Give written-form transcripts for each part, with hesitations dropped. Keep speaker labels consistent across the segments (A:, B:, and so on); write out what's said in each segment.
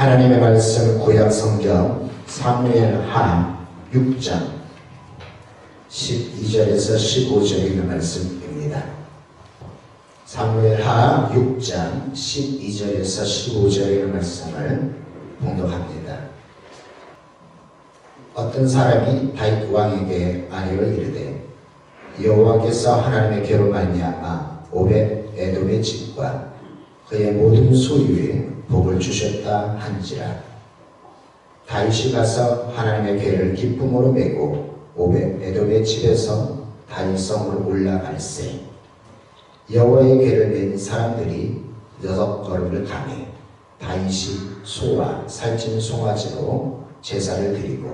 A: 하나님의 말씀 구약 성경 사무엘하 6장 12절에서 15절에 있는 말씀입니다. 사무엘하 6장 12절에서 15절에 있는 말씀을 봉독합니다. 어떤 사람이 다윗 왕에게 아내로 이르되 여호와께서 하나님의 괴로 말미암아 오벳 에돔의 집과 그의 모든 소유에 복을 주셨다 한지라. 다윗이 가서 하나님의 궤를 기쁨으로 메고 오벳 에돔의 집에서 다윗성으로 올라갈새 여호와의 궤를 맨 사람들이 6걸음을 가매 다윗이 소와 살찐 송아지로 제사를 드리고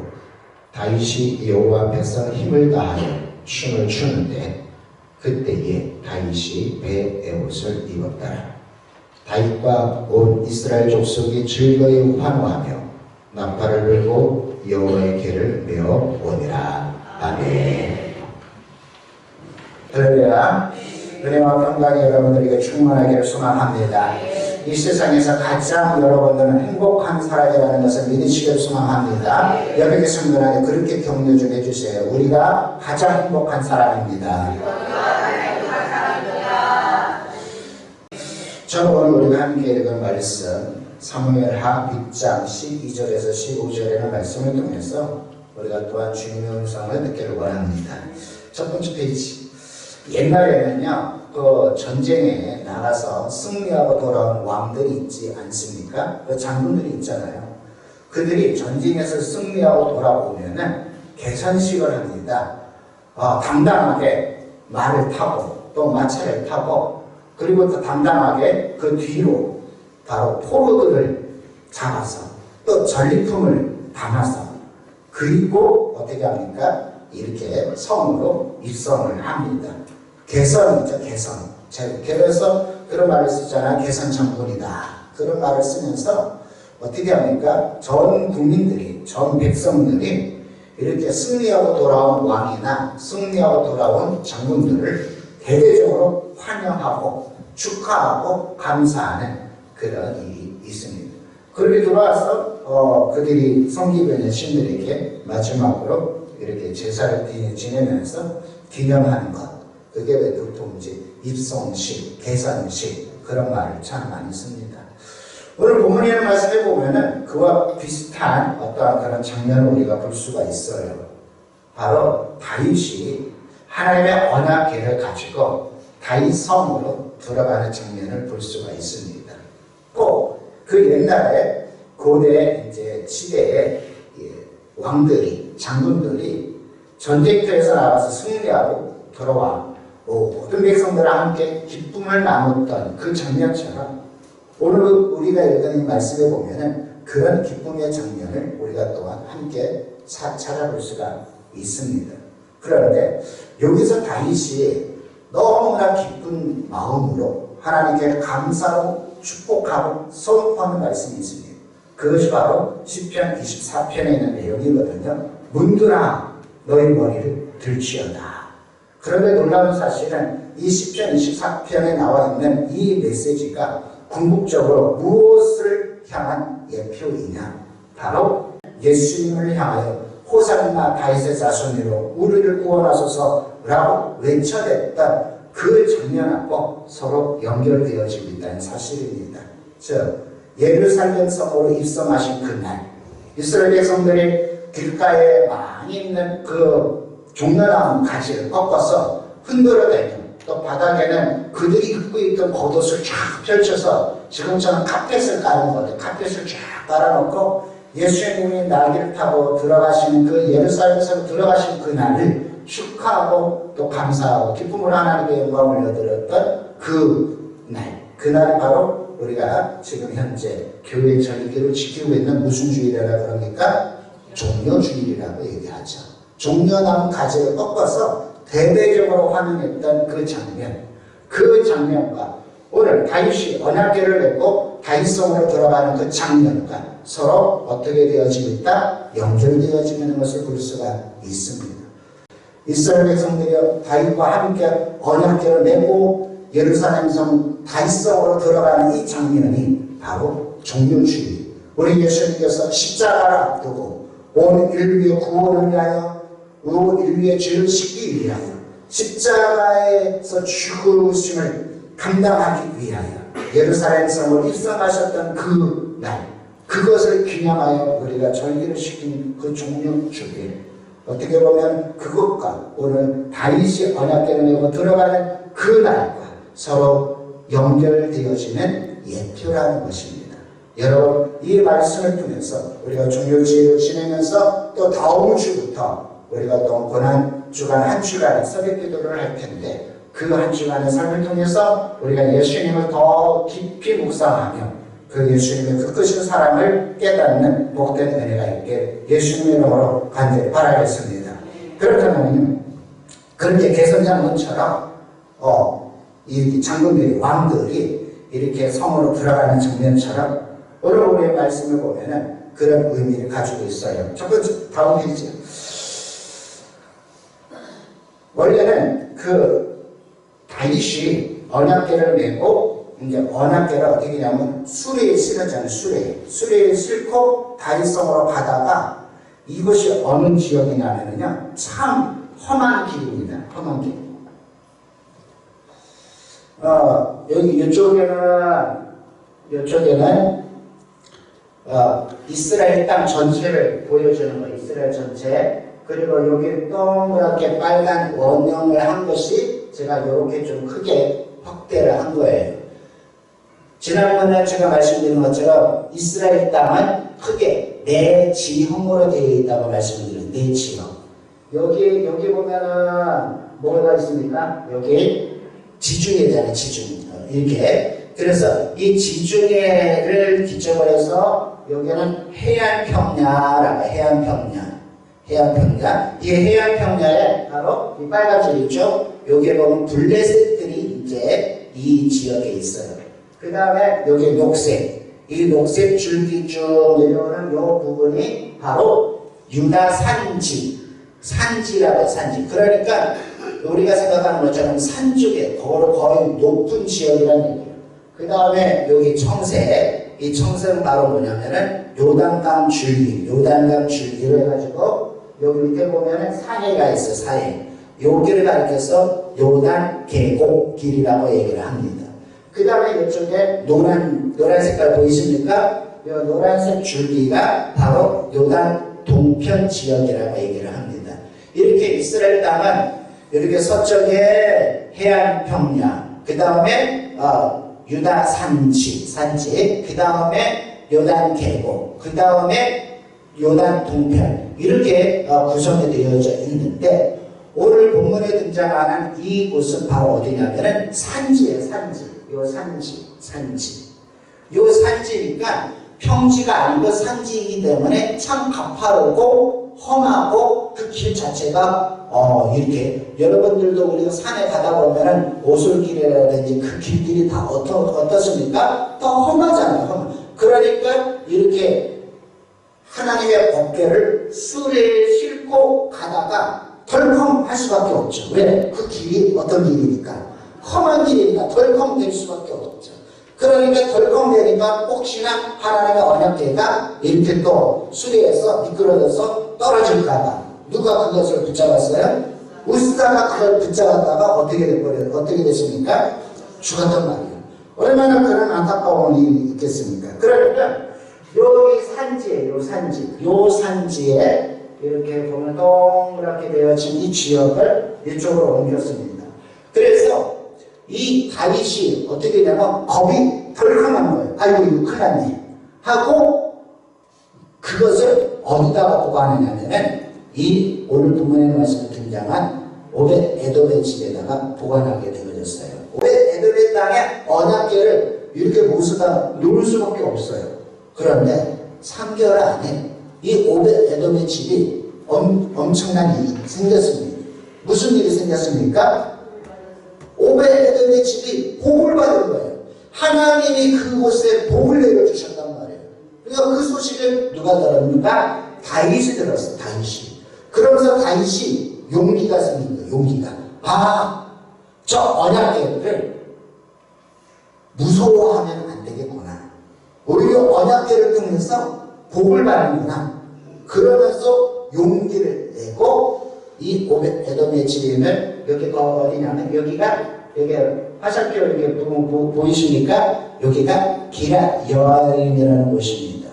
A: 다윗이 여호와 앞에서 힘을 다하여 춤을 추는데 그때에 다윗이 배의 옷을 입었더라. 다윗과 온 이스라엘 족속이 즐거이 환호하며 나팔을 불고 여호와의 궤를 메어 오니라. 아멘. 할렐루야. 은혜와 평강이 여러분들에게 충만하기를 소망합니다. 이 세상에서 가장 여러분들은 행복한 사람이라는 것을 믿으시기를 소망합니다. 옆에 계신 분에게 그렇게 격려 좀 해주세요. 우리가 가장 행복한 사람입니다. 저는 오늘 우리가 함께 읽은 말씀 사무엘하 6장 12절에서 15절의 말씀을 통해서 우리가 또한 주님의 음성을 듣기를 원합니다. 첫 번째 페이지. 옛날에는요, 그 전쟁에 나가서 승리하고 돌아온 왕들이 있지 않습니까? 그 장군들이 있잖아요. 그들이 전쟁에서 승리하고 돌아오면은 개선식을 합니다. 당당하게 말을 타고 또 마차를 타고 그리고 또 당당하게 그 뒤로 바로 포로들을 잡아서 또 전리품을 담아서 그리고 어떻게 합니까? 이렇게 성으로 입성을 합니다. 개선이죠, 개선. 그래서 그런 말을 쓰잖아. 개선 장군이다. 그런 말을 쓰면서 어떻게 합니까? 전 국민들이, 전 백성들이 이렇게 승리하고 돌아온 왕이나 승리하고 돌아온 장군들을 대대적으로 환영하고 축하하고 감사하는 그런 일이 있습니다. 그렇게 돌아와서 그들이 섬기는 신들에게 마지막으로 이렇게 제사를 지내면서 기념하는 것. 그게 왜 보통 이제 입성식, 개선식 그런 말을 참 많이 씁니다. 오늘 본문에 있는 말씀에 보면은 그와 비슷한 어떠한 그런 장면을 우리가 볼 수가 있어요. 바로 다윗이 하나님의 언약궤를 가지고 다윗 성으로 들어가는 장면을 볼 수가 있습니다. 꼭 그 옛날에 고대 이제 시대에 왕들이 장군들이 전쟁터에서 나와서 승리하고 돌아와 모든 백성들과 함께 기쁨을 나눴던 그 장면처럼 오늘 우리가 읽은 이 말씀에 보면은 그런 기쁨의 장면을 우리가 또한 함께 찾아볼 수가 있습니다. 그런데 여기서 다윗이 너무나 기쁜 마음으로 하나님께 감사로 축복하고 선포하는 말씀이 있습니다. 그것이 바로 시편 24편에 있는 내용이거든요. 문들아 너희 머리를 들치어다. 그런데 놀라운 사실은 이 시편 24편에 나와 있는 이 메시지가 궁극적으로 무엇을 향한 예표이냐? 바로 예수님을 향하여 호산나 다윗의 자손으로 우리를 구원하소서라고 외쳐댔던 그 장면하고 서로 연결되어지고 있다는 사실입니다. 즉 예루살렘 성으로 입성하신 그날 이스라엘 백성들이 길가에 많이 있는 그 종려나무 가지를 꺾어서 흔들어대고 또 바닥에는 그들이 입고 있던 겉옷을 쫙 펼쳐서 지금처럼 카펫을 깔은 거죠. 카펫을 쫙 깔아놓고 예수님이 날개를 타고 들어가시는 그 예루살렘에서 들어가신 그날을 축하하고 또 감사하고 기쁨으로 하나님께 영광을 올려드렸던 그날이 바로 우리가 지금 현재 교회 절기를 지키고 있는 무슨 주일이라 그럽니까? 종려주일이라고 얘기하죠. 종려나무 가지를 꺾어서 대대적으로 환영했던 그 장면과 오늘 다윗이 언약궤를 맺고 다윗성으로 들어가는 그 장면과 서로 어떻게 되어지고 있다? 연결되어지고 있는 것을 볼 수가 있습니다. 이스라엘 백성들이 다윗과 함께 언약궤를 메고 예루살렘 성 다윗성으로 들어가는 이 장면이 바로 종려주일, 우리 예수님께서 십자가를 앞두고 온 인류의 구원을 위하여 온 인류의 죄를 씻기 위하여 십자가에서 죽으심을 감당하기 위하여 예루살렘 성을 입성하셨던 그 날, 그것을 기념하여 우리가 절기를 시킨 그 종료 주일, 어떻게 보면 그것과 오늘 다윗이 언약궤를 메고 들어가는 그 날과 서로 연결되어지는 예표라는 것입니다. 여러분, 이 말씀을 통해서 우리가 종료주일을 지내면서 또 다음 주부터 우리가 또 고난주간 한 주간의 새벽기도를 할 텐데, 그 한 주간의 삶을 통해서 우리가 예수님을 더 깊이 묵상하며 그 예수님의 그 크신 사랑을 깨닫는 복된 은혜가 있게 예수님의 이름으로 간절히 바라겠습니다. 그렇다면 그렇게 개선장군처럼 이 장군들이, 왕들이 이렇게 성으로 들어가는 장면처럼 오늘 우리의 말씀을 보면은 그런 의미를 가지고 있어요. 첫 번째, 다음 페이지. 원래는 그 다윗이 언약궤를 메고 이제 언약궤를 어떻게 하냐면 수레에 실었잖아요. 수레에 싣고 다윗성으로 가다가 이것이 어느 지역이냐면요, 참 험한 길입니다. 험한 길. 여기 이쪽에는 이스라엘 땅 전체를 보여주는 거, 이스라엘 전체. 그리고 여기 동그랗게 빨간 원형을 한 것이 제가 이렇게 좀 크게 확대를 한 거예요. 지난번에 제가 말씀드린 것처럼 이스라엘 땅은 크게 네 지형으로 되어 있다고 말씀드렸어요. 네 지형. 여기 보면은 뭐가 있습니까? 여기 지중해잖아요. 지중해. 이렇게. 그래서 이 지중해를 기점으로 해서 여기는 해안평야라고, 해안평야. 이 해안평야에 바로 이 빨간색 있죠? 여기에 보면 블레셋들이 이제 이 지역에 있어요. 그 다음에 여기 녹색. 이 녹색 줄기 쭉 내려오는 이 부분이 바로 유다 산지라고 산지. 그러니까 우리가 생각하는 것처럼 산 쪽에 거의 높은 지역이라는 얘기예요. 그 다음에 여기 청색. 이 청색은 바로 뭐냐면은 요단강 줄기를 해가지고 여기 밑에 보면은 사해가 있어요. 사해. 여기를 가리켜서 요단 계곡길이라고 얘기를 합니다. 그 다음에 이쪽에 노란 색깔 보이십니까? 이 노란색 줄기가 바로 요단 동편 지역이라고 얘기를 합니다. 이렇게 이스라엘 땅은 이렇게 서쪽에 해안 평야, 그 다음에 유다 산지, 그 다음에 요단 계곡, 그 다음에 요단 동편, 이렇게 구성이 되어져 있는데, 오늘 본문에 등장하는 이곳은 바로 어디냐면은 산지예요. 산지. 요 산지니까 평지가 아니고 산지이기 때문에 참 가파르고 험하고 그 길 자체가 이렇게 여러분들도 우리가 산에 가다 보면은 오솔길이라든지 그 길들이 다 어떻습니까? 더 험하잖아요. 그러니까 이렇게 하나님의 법궤를 수레에 싣고 가다가 덜컹 할 수밖에 없죠. 왜? 그 길이 어떤 길이니까? 험한 길이니까 덜컹 될 수밖에 없죠. 그러니까 덜컹 되니까 혹시나 하나님의 언약궤가 이렇게 또 수레에서 미끄러져서 떨어질까봐 누가 그것을 붙잡았어요? 우스다가 그걸 붙잡았다가 어떻게 됐습니까? 죽었단 말이에요. 얼마나 그런 안타까운 일이 있겠습니까? 그러니까 여기 산지에, 요 산지에 이렇게 보면 동그랗게 되어진 이 지역을 이쪽으로 옮겼습니다. 그래서 이 다윗이 어떻게 되냐면 겁이 덜컹한 거예요. 아이고 이거 큰일 났네 하고 그것을 어디다가 보관하냐면은 이 오늘 본문에 말씀에 등장한 오벳 에돔의 집에다가 보관하게 되어졌어요. 오벳 에돔의 땅에 언약궤를 이렇게 모셔다 놓을 수밖에 없어요. 그런데 3개월 안에 이 오벳 에돔의 집이 엄청난 일이 생겼습니다. 무슨 일이 생겼습니까? 오벳 에돔의 집이 복을 받은 거예요. 하나님이 그곳에 복을 내려주셨단 말이에요. 그러니까 그 소식을 누가 들었는가? 다윗이 들었어. 다윗이. 그러면서 다윗이 용기가 생긴 거예요. 용기가. 저 언약궤를 무서워하면 안 되겠구나. 오히려 언약궤를 통해서 복을 받는구나. 그러면서 용기를 내고 이 에돔의 지림을 여기가 어디냐면 여기가 여기 화살표 이렇게 보이십니까? 여기가 기랏 여아림이라는 곳입니다.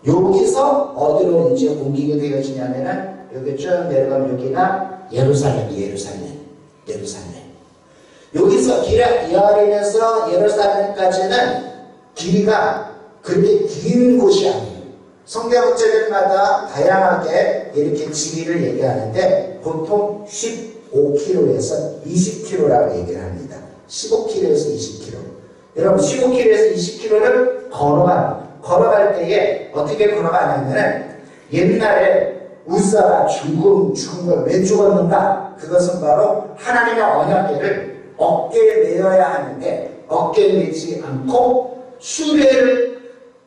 A: 여기서 어디로 이제 옮기게 되어지냐면은 여기 쭉 내려가면 여기가 예루살렘. 여기서 기랏 여아림에서 예루살렘까지는 길이가 그렇게 긴 곳이 아니에요. 성경책들마다 다양하게 이렇게 지리를 얘기하는데 보통 15km에서 20km라고 얘기를 합니다. 15km에서 20km. 여러분 15km에서 20km를 걸어갈 때에 어떻게 걸어가냐면은 옛날에 우사가 죽은 걸 왜 죽었는가? 그것은 바로 하나님의 언약궤를 어깨에 메어야 하는데 어깨에 메지 않고 수레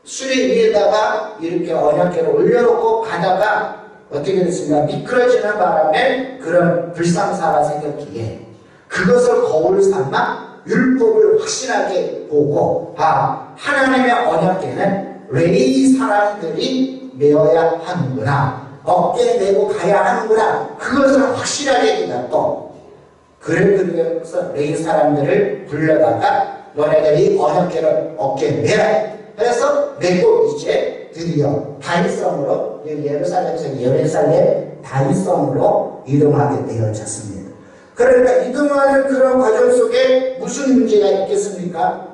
A: 위에다가 이렇게 언약궤를 올려놓고 가다가 어떻게 됐습니까? 미끄러지는 바람에 그런 불상사가 생겼기에 그것을 거울 삼아 율법을 확실하게 보고 하나님의 언약궤는 레위 사람들이 메어야 하는구나. 어깨에 메고 가야 하는구나. 그것을 확실하게 깨닫고 그래서 레위 사람들을 불러다가 너네들이 언약궤를 어깨에 메라. 그래서 메고 이제 드디어 다윗성으로 예루살렘에서 예루살렘 다윗성으로 이동하게 되어졌습니다. 그러니까 이동하는 그런 과정 속에 무슨 문제가 있겠습니까?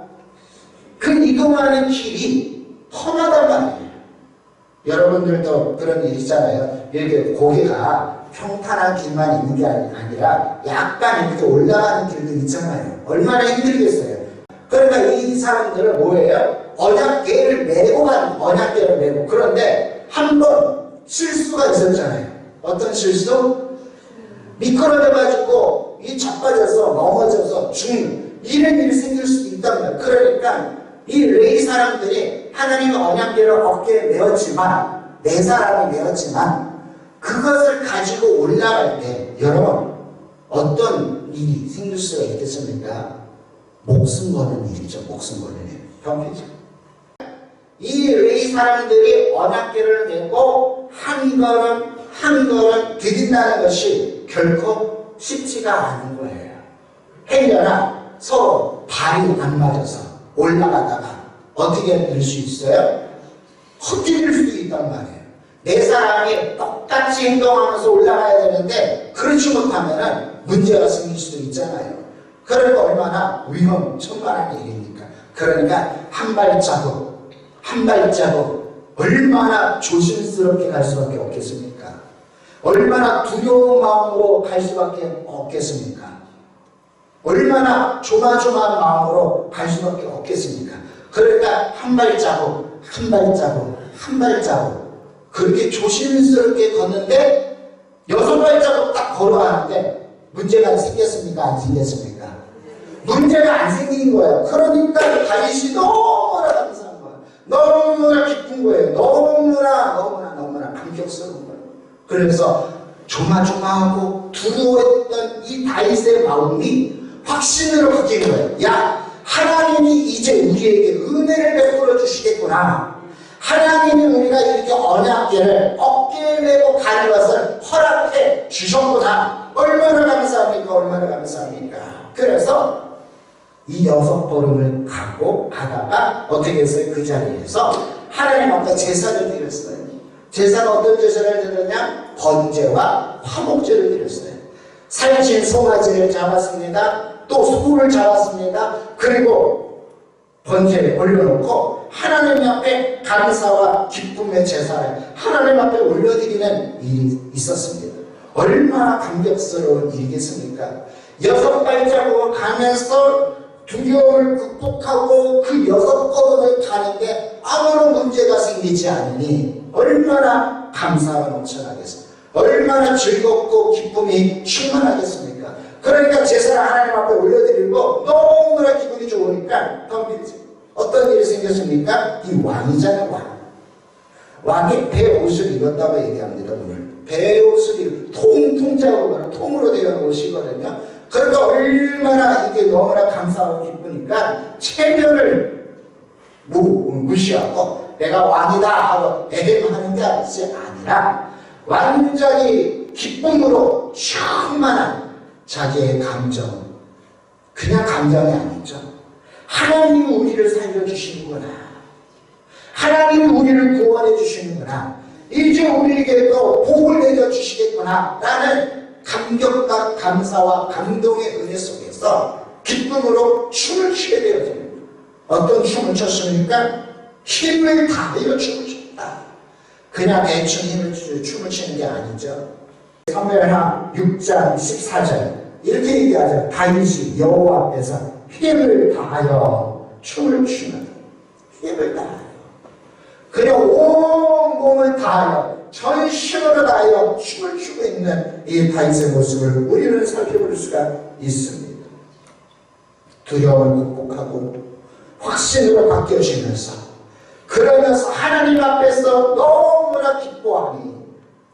A: 그 이동하는 길이 험하단 말이에요. 여러분들도 그런 일 있잖아요. 이렇게 고개가 평탄한 길만 있는 게 아니라 약간 이렇게 올라가는 길도 있잖아요. 얼마나 힘들겠어요. 그러니까 이 사람들은 뭐예요? 언약궤를 메고 그런데 한 번 실수가 있었잖아요. 어떤 실수? 미끄러져가지고 이 자빠져서 넘어져서 죽는 이런 일이 생길 수도 있단 말이에요. 그러니까 이 레위 사람들이 하나님의 언약궤를 어깨에 메었지만 네 사람이 메었지만 그것을 가지고 올라갈 때 여러분 어떤 일이 생길 수가 있겠습니까? 목숨 거는 일이죠. 목숨 거는 일. 병이죠. 이 레위 사람들이 언약궤를 메고 한 걸음 디딘다는 것이 결코 쉽지가 않은 거예요. 행여나 서로 발이 안 맞아서 올라가다가 어떻게 될 수 있어요? 헛디딜 수도 있단 말이에요. 네 사람이 똑같이 행동하면서 올라가야 되는데 그렇지 못하면 문제가 생길 수도 있잖아요. 그러니까 얼마나 위험천만한 일입니까? 그러니까 한 발자국 얼마나 조심스럽게 갈 수밖에 없겠습니까? 얼마나 두려운 마음으로 갈 수밖에 없겠습니까? 얼마나 조마조마한 마음으로 갈 수밖에 없겠습니까? 그러니까 한 발자국 그렇게 조심스럽게 걷는데 6발자국 딱 걸어가는데 문제가 생겼습니까? 안 생겼습니까? 문제가 안 생긴 거예요. 그러니까 다윗이 너무나 감사한 거예요. 너무나 기쁜 거예요. 너무나 감격스러운 거예요. 그래서 조마조마하고 두려웠던 이 다윗의 마음이 확신으로 바뀐 거예요. 야, 하나님이 이제 우리에게 은혜를 베풀어 주시겠구나. 하나님이 우리가 이렇게 언약궤를 어깨에 메고 가는 것을 허락해 주셨구나. 얼마나 감사합니까? 그래서 이 6걸음을 가다가 어떻게 했어요? 그 자리에서 하나님 앞에 제사를 드렸어요. 제사는 어떤 제사를 드렸냐? 번제와 화목제를 드렸어요. 살찐 송아지를 잡았습니다. 또 소를 잡았습니다. 그리고 번제를 올려놓고 하나님 앞에 감사와 기쁨의 제사를 하나님 앞에 올려드리는 일이 있었습니다. 얼마나 감격스러운 일이겠습니까? 6발자국을 가면서 두려움을 극복하고 그 6걸음을 가는데 아무런 문제가 생기지 않으니 얼마나 감사가 넘쳐나겠습니까? 얼마나 즐겁고 기쁨이 충만하겠습니까? 그러니까 제사를 하나님 앞에 올려드리고 너무나 기분이 좋으니까 어떤 일이 생겼습니까? 이 왕이잖아요. 왕이 배옷을 입었다고 얘기합니다. 오늘 배옷을 통으로 되어 있는 옷이거든요. 그러니까 얼마나 이게 너무나 감사하고 기쁘니까 체면을 무시하고 내가 왕이다 하고 애행하는 게 아니라 완전히 기쁨으로 충만한 자기의 감정, 그냥 감정이 아니죠. 하나님이 우리를 살려주시는구나, 하나님이 우리를 구원해 주시는구나, 이제 우리에게도 복을 내려주시겠구나 라는 감격과 감사와 감동의 은혜 속에서 기쁨으로 춤을 추게 되어집니다. 어떤 춤을 췄습니까? 힘을 다하여 춤을 췄다. 그냥 대충 춤을 추는 게 아니죠. 사무엘하 6장 14절 이렇게 얘기하죠. 다윗이 여호와 앞에서 힘을 다하여 춤을 추는, 힘을 다하여, 그냥 온 몸을 다하여 전심으로 다하여 춤을 추고 있는 이 다윗의 모습을 우리는 살펴볼 수가 있습니다. 두려움을 극복하고 확신으로 바뀌어지면서, 그러면서 하나님 앞에서 너무나 기뻐하니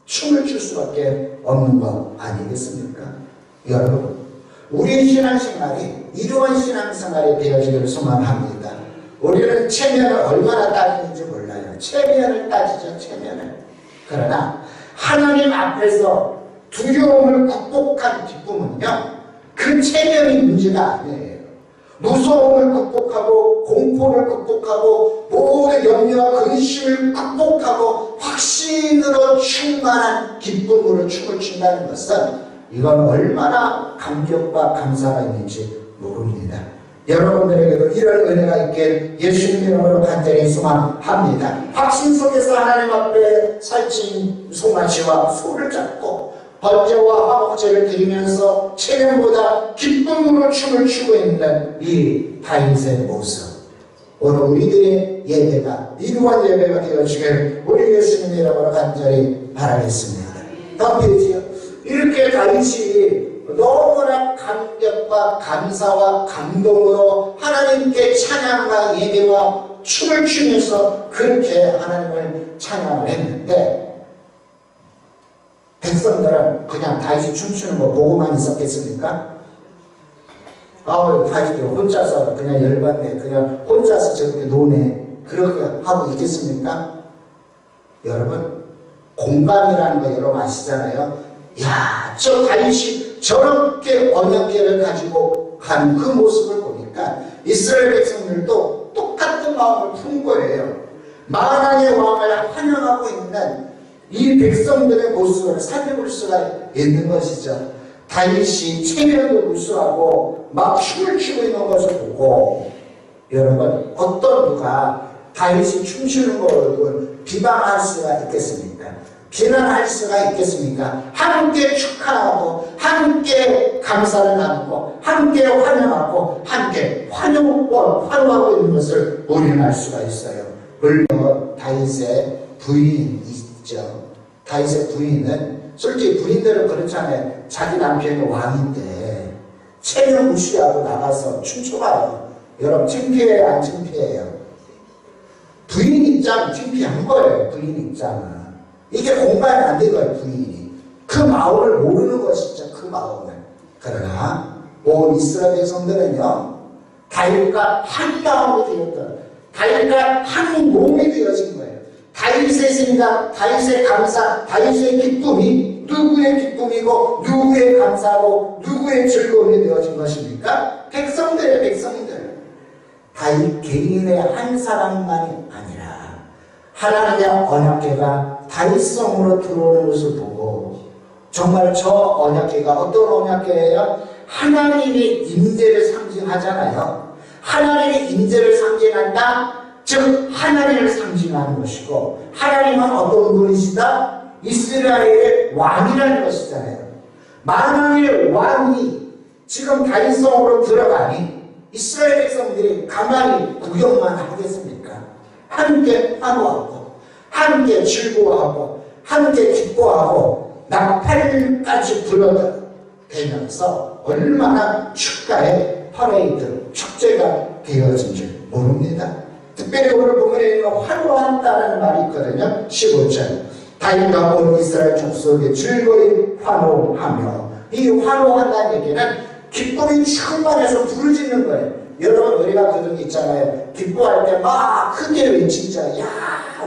A: 춤을 출 수밖에 없는 것 아니겠습니까? 여러분, 우리의 신앙생활이 이러한 신앙생활이 되어지기를 소망합니다. 우리는 체면을 얼마나 따지는지 몰라요. 체면을 따지죠, 체면을. 그러나 하나님 앞에서 두려움을 극복한 기쁨은요, 그 체면이 문제가 아니에요. 무서움을 극복하고 공포를 극복하고 모든 염려와 근심을 극복하고 확신으로 충만한 기쁨으로 춤을 춘다는 것은 이건 얼마나 감격과 감사가 있는지 모릅니다. 여러분들에게도 이런 은혜가 있길 예수님 이름으로 간절히 소망합니다. 확신 속에서 하나님 앞에 살찐 송아지와 소를 잡고 번제와 화목제를 드리면서 체면보다 기쁨으로 춤을 추고 있는 이 다윗의 모습, 오늘 우리들의 예배가 이루한 예배가 되어지길 우리 예수님 이름으로 간절히 바라겠습니다. 다음이지요. 이렇게 다윗이 너무나 감격과 감사와 감동으로 하나님께 찬양과 예배와 춤을 추면서 그렇게 하나님을 찬양을 했는데, 백성들은 그냥 다윗이 춤추는 거 보고만 있었겠습니까? 다윗이 혼자서 그냥 열받네, 그냥 혼자서 저렇게 노네, 그렇게 하고 있겠습니까? 여러분, 공감이라는 거 여러분 아시잖아요. 야, 저 다윗이 저렇게 언약궤를 가지고 간 그 모습을 보니까 이스라엘 백성들도 똑같은 마음을 푼 거예요. 만왕의 왕을 환영하고 있는 이 백성들의 모습을 살펴볼 수가 있는 것이죠. 다윗이 체면도 무수하고 막 춤을 추고 있는 것을 보고, 여러분, 어떤 누가 다윗이 춤추는 걸 비방할 수가 있겠습니까? 비난할 수가 있겠습니까? 함께 축하하고 함께 감사를 나누고 함께 환영하고 함께 환호하고 있는 것을 우리는 알 수가 있어요. 물론 다윗의 부인이 있죠. 다윗의 부인은, 솔직히 부인들은 그렇잖아요. 자기 남편이 왕인데 체면 무시하고 나가서 춤춰봐요. 여러분, 창피해요, 안 창피해요? 부인 입장은 창피한 거예요. 부인 입장은 이게 공감이 안 되고요. 부인이 그 마음을 모르는 것이죠. 그 마음을. 그러나 온 이스라엘 백성들은요, 다윗과 한 마음이 되었던, 다윗과 한 몸이 되어진 거예요. 다윗의 생각, 다윗의 감사, 다윗의 기쁨이 누구의 기쁨이고 누구의 감사고 누구의 즐거움이 되어진 것입니까? 백성들의 백성들. 다윗 개인의 한 사람만이 아니라 하나님의 언약궤가 다윗성으로 들어오는 것을 보고, 정말 저 언약궤가 어떤 언약궤예요? 하나님의 임재를 상징하잖아요. 하나님의 임재를 상징한다, 즉 하나님을 상징하는 것이고, 하나님은 어떤 분이시다? 이스라엘의 왕이라는 것이잖아요. 만왕의 왕이 지금 다윗성으로 들어가니 이스라엘 백성들이 가만히 구경만 하겠습니까? 함께 환호하고 함께 즐거워하고 함께 기뻐하고 나팔까지 불러대면서 얼마나 축가의 퍼레이드, 축제가 되어진 줄 모릅니다. 특별히 오늘 본문에 있는 환호한다는 말이 있거든요. 15절, 다윗과 온 이스라엘 족속이 즐거이 환호하며, 이 환호한다는 얘기는 기쁨이 충만해서 부르짖는 거예요. 여러분 우리가 그런 게 있잖아요. 기뻐할 때 막 크게 외치자. 야,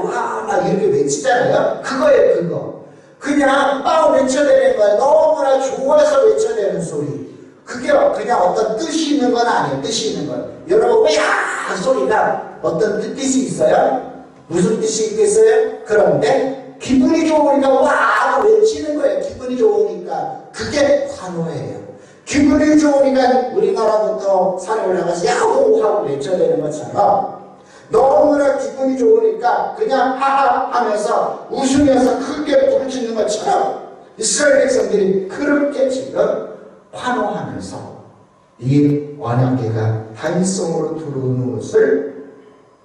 A: 와, 막 이렇게 외치잖아요. 그거예요, 그거. 그냥 막 외쳐대는 거예요. 너무나 좋아서 외쳐대는 소리. 그게 그냥 어떤 뜻이 있는 건 아니에요. 뜻이 있는 건. 여러분 야 소리가 어떤 뜻이 있어요? 무슨 뜻이 있겠어요? 그런데 기분이 좋으니까 와 외치는 거예요. 기분이 좋으니까. 그게 환호예요. 기분이 좋으니까 우리나라부터 산에 올라가서 야호 하고 외쳐대는 것처럼 너무나 기분이 좋으니까 그냥 하하 하면서 웃으면서 크게 부르짖는 것처럼 이스라엘 백성들이 그렇게 지금 환호하면서 이 언약궤가 다윗성으로 들어오는 것을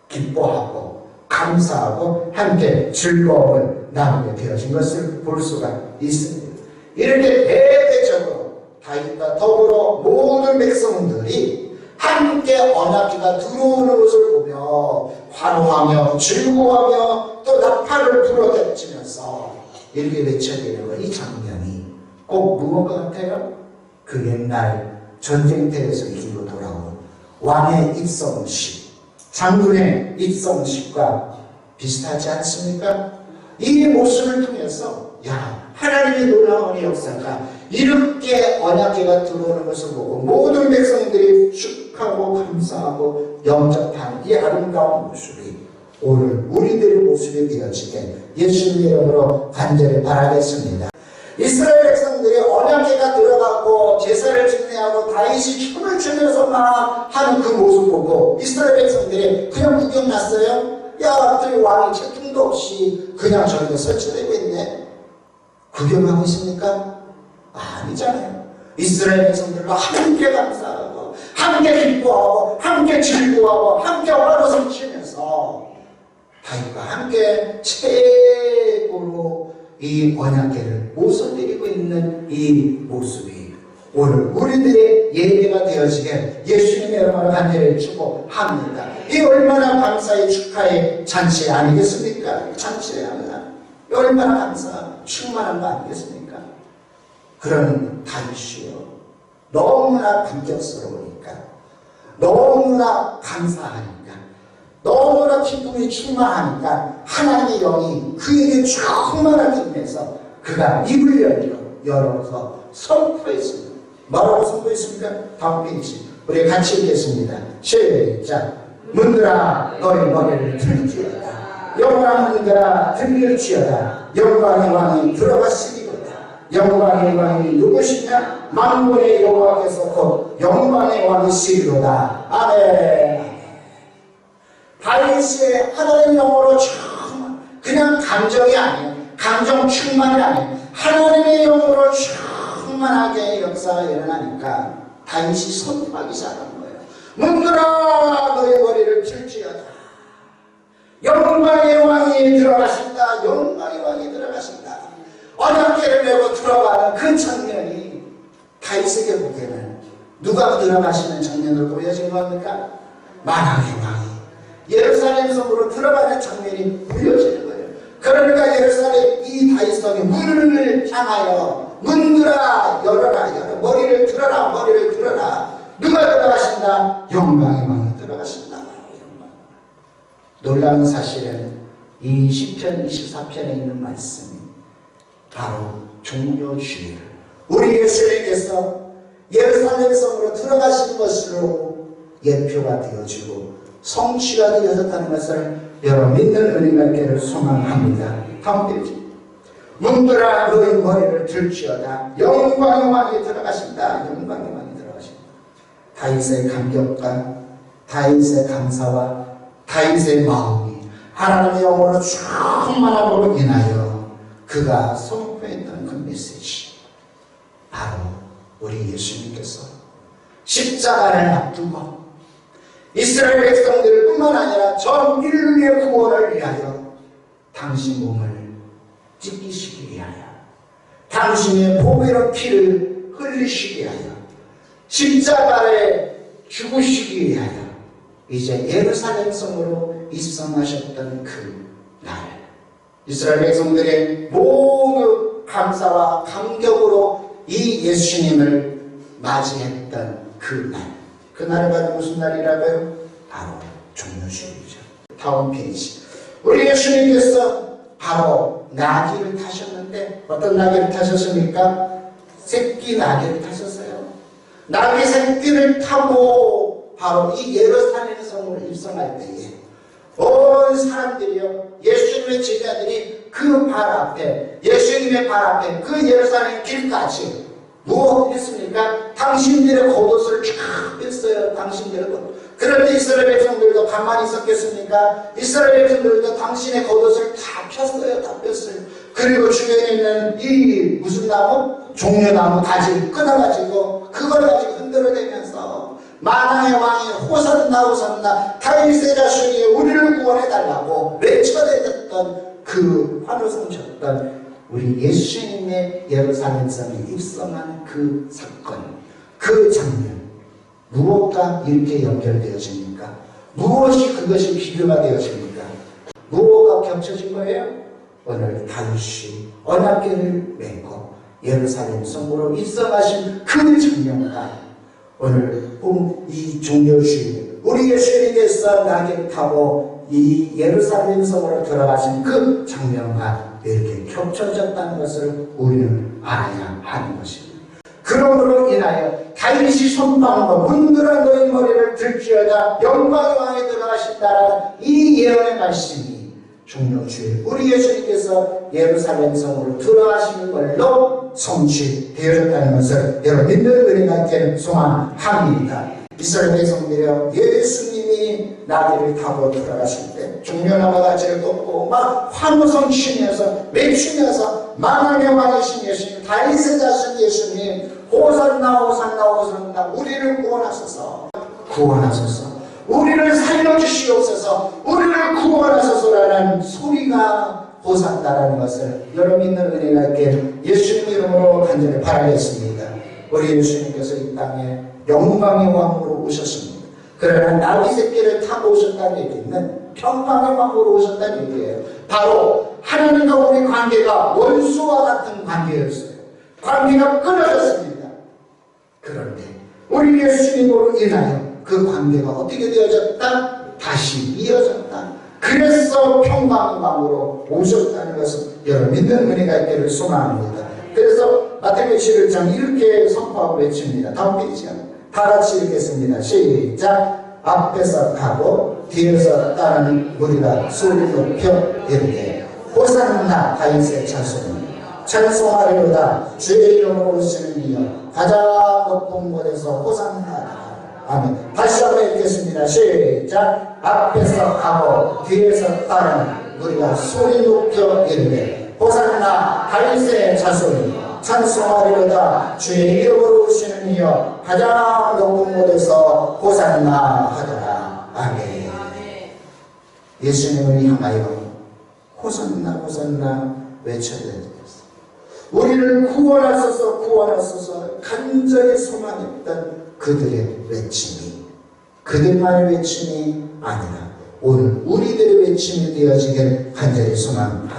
A: 기뻐하고 감사하고 함께 즐거움을 나누게 되어진 것을 볼 수가 있습니다. 이렇게 대대적으로 다윗과 더불어 모든 백성들이 함께 언약궤가 들어오는 것을 보며 환호하며 즐거워하며 또 나팔을 불어댔으면서 이렇게 외쳐대는 것, 이 장면이 꼭 무엇과 같아요? 그 옛날 전쟁터에서 이기고 돌아온 왕의 입성식, 장군의 입성식과 비슷하지 않습니까? 이 모습을 통해서 야, 하나님의 놀라운 역사가 이렇게 언약궤가 들어오는 것을 보고 모든 백성들이 축하하고 감사하고 영접한 이 아름다운 모습이 오늘 우리들의 모습이 되어지게 예수님의 이름으로 간절히 바라겠습니다. 이스라엘 백성들이 언약궤가 들어가고 제사를 집례하고 다윗이 춤을 추면서 막 하는 그 모습 보고 이스라엘 백성들이 그냥 구경 났어요? 야, 저기 왕이 채통도 없이 그냥 저기가 설치되고 있네. 구경하고 있습니까? 아니잖아요. 이스라엘 백성들과 함께 감사하고 함께 기뻐하고 함께 즐거워하고 함께 환호성 치면서 다윗과 함께 최고로 이 언약궤를 모셔드리고 있는 이 모습이 오늘 우리들의 예배가 되어지게 예수님의 이름으로 간절히 축복합니다. 이 얼마나 감사의 축하의 잔치 아니겠습니까? 잔치합니다. 얼마나 감사 충만한 거 아니겠습니까? 그런 다윗이요, 너무나 감격스러우니까, 너무나 감사하니까, 너무나 기쁨이 충만하니까 하나님의 영이 그에게 충만하게 임해서 그가 입을 열어서 선포했습니다. 뭐라고 선포했습니까? 다음 페이지 우리 같이 읽겠습니다. 시작. 문들아 너희 머리를 들지어다. 영광 문들아 들릴지어다. 영광의 왕이 들어가시리로다. 영광의 왕이 누구시냐? 만군의 여호와께서 곧 영광의 왕이시리로다. 아멘. 다윗의 하나님의 영으로 충만, 그냥 감정이 아니에요. 감정 충만이 아니에요. 하나님의 영으로 충만하게 역사가 일어나니까 다윗이 선포하기 시작한 거예요. 문들아 너의 머리를 들지어다. 영광의 왕이 들어가신다. 영광의 왕이 들어가신다. 언약궤를 메고 들어가는 그 장면이 다윗에게 보기에는 누가 들어가시는 장면으로 보여진 겁니까? 만왕의 왕이 예루살렘 성으로 들어가는 장면이 보여지는 거예요. 그러니까 예루살렘 이 다윗성의 문을 향하여 문들아 열어라, 열어. 머리를 들어라, 머리를 들어라. 누가 들어가신다? 영광의 왕이 들어가신다. 영광. 놀라운 사실은 이 시편 24편에 있는 말씀이 바로 종려 주일, 우리 예수님께서 예루살렘 성으로 들어가신 것으로 예표가 되어지고 성취가 되어졌다는 것을 여러분 믿는 은혜가 있기를 소망합니다. 다음 페이지. 문들아 너희 머리를 들지어다. 영광의 왕이 들어가신다. 영광의 왕이 들어가신다. 다윗의 감격과 다윗의 감사와 다윗의 마음이 하나님의 영으로 충만함으로 인하여 그가 선포했던 그 메시지, 바로 우리 예수님께서 십자가를 앞두고 이스라엘 백성들 뿐만 아니라 전 인류의 구원을 위하여 당신 몸을 찢기시기 위하여 당신의 보배로운 피를 흘리시기 위하여 십자가에 죽으시기 위하여 이제 예루살렘 성으로 입성하셨던 그 날, 이스라엘 백성들의 모두 감사와 감격으로 이 예수님을 맞이했던 그날이 바로 무슨 날이라고요? 바로 종료주일이죠. 다음 페이지. 우리 예수님께서 바로 나귀를 타셨는데 어떤 나귀를 타셨습니까? 새끼 나귀를 타셨어요. 나귀 새끼를 타고 바로 이 예루살렘 성으로 입성할 때에 온 사람들이요, 예수님의 제자들이 그 발 앞에, 예수님의 발 앞에 그 예루살렘 길까지 무엇 했습니까? 당신들의 겉옷을 쫙 뺐어요. 당신들의 겉옷. 그런데 이스라엘 백성들도 가만히 있었겠습니까? 이스라엘 백성들도 당신의 겉옷을 다 폈어요. 다 뺐어요. 그리고 주변에 있는 이 무슨 나무? 종려나무 가지를 끊어가지고 그걸 가지고 흔들어대면서 만왕의 왕이 호산나 호산나 다윗의 자손이 우리를 구원해달라고 외쳐댔던 그 환호성쳤던 우리 예수님의 예루살렘 성에 입성한 그 사건, 그 장면, 무엇과 이렇게 연결되어집니까? 무엇이 그것이 비교가 되어집니까? 무엇과 겹쳐진 거예요? 오늘 다윗이 언약궤를 메고 예루살렘 성으로 입성하신 그 장면과 오늘 이 종료주일 우리 예수님께서 나귀를 타고 이 예루살렘 성으로 들어가신 그 장면과 이렇게 겹쳐졌다는 것을 우리는 알아야 하는 것입니다. 그러므로 인하여 다윗이 손방과 문드런 너희 머리를 들지어다 영광의 왕에 들어가신다라는 이 예언의 말씀이 종료주일 우리 예수님께서 예루살렘 성으로 들어가시는 걸로 성취되어졌다는 것을 여러분 믿는 은혜가 있기를 소망합니다. 이스라엘 백성들이요, 예수님이 나귀를 타고 들어가실 때 종려나무 가지를 꺾고 막 환호성 치면서 외치면서 만왕의 왕이신 예수님, 다윗의 자손 예수님, 호산나 호산나 호산나 우리를 구원하소서, 구원하소서, 우리를 살려주시옵소서, 우리를 구원하소서라는 소리가 호산나라는 것을 여러분 믿는 은혜가 있게 예수님 이름으로 간절히 바라겠습니다. 우리 예수님께서 이 땅에 영광의 왕으로 오셨습니다. 그러나 나귀 새끼를 타고 오셨다는 얘기는 평강의 왕으로 오셨다는 얘기예요. 바로 하나님과 우리 관계가 원수와 같은 관계였어요. 관계가 끊어졌습니다. 그런데 우리 예수님으로 인하여 그 관계가 어떻게 되어졌다? 다시 이어졌다. 그래서 평강의 왕으로 오셨다는 것을 여러분 믿는 은혜가 있기를 소망합니다. 그래서 마태복음 11장 이렇게 선포하고 외칩니다. 다음 페이지야. 다 같이 읽겠습니다. 시작. 앞에서 가고 뒤에서 따르는 무리가 소리 높여 이르되 호산나 다윗의 자손 찬송하리로다 주의 이름으로 오시는 이여 가장 높은 곳에서 호산나. 아멘. 다시 한번 읽겠습니다. 시작. 앞에서 가고 뒤에서 따르는 무리가 소리 높여 이르되 호산나 다윗의 자손이 찬송하리로다 주의 이름으로 오시는 이여 가장 높은 곳에서 호산나 하더라. 아멘. 예수님을 향하여 호산나 호산나 외쳐야 됩니다. 우리를 구원하소서 구원하소서 간절히 소망했던 그들의 외침이 그들만의 외침이 아니라 오늘 우리들의 외침이 되어지길 간절히 소망합니다.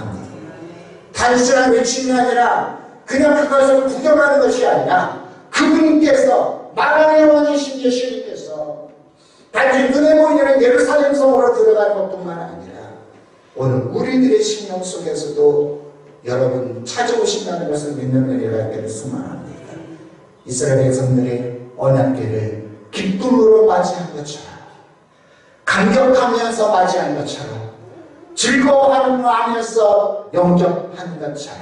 A: 단순한 외침이 아니라 그냥 그것을 구경하는 것이 아니라 그분께서 만왕의 왕이신 예수님께서 단지 눈에 보이는 예루살렘 성으로 들어가는 것뿐만 아니라 오늘 우리들의 심령 속에서도 여러분 찾아오신다는 것을 믿는 은혜가 있기를 소망합니다. 이스라엘 백성들의 언약궤를 기쁨으로 맞이한 것처럼 감격하면서 맞이한 것처럼 즐거워하는 마음에서 영접한 것처럼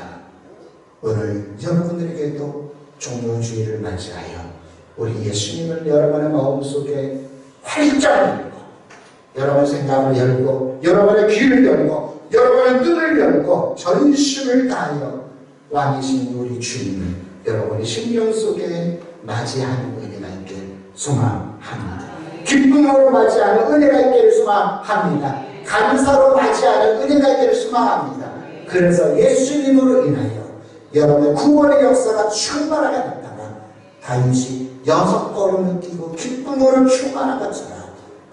A: 오늘 여러분들에게도 종료주의를 맞이하여 우리 예수님을 여러분의 마음속에 활짝 열고 여러분의 생각을 열고 여러분의 귀를 열고 여러분의 눈을 열고 전심을 다하여 왕이신 우리 주님을 여러분의 심령 속에 맞이하는 은혜가 있기를 소망합니다. 기쁨으로 맞이하는 은혜가 있기를 소망합니다. 감사로 맞이하는 은혜가 있기를 소망합니다. 그래서 예수님으로 인하여 여러분의 구원의 역사가 충만하게 됐다가 다윗이 6걸음을 뛰고 기쁨으로 충만한 것처럼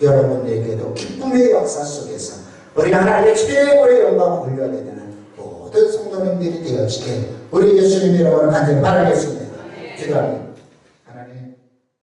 A: 여러분에게도 기쁨의 역사 속에서 우리 하나님의 최고의 영광을 올려야 되는 모든 성도님들이 되어지게 우리 예수님 이름으로 간절히 바라겠습니다. 기도합니다.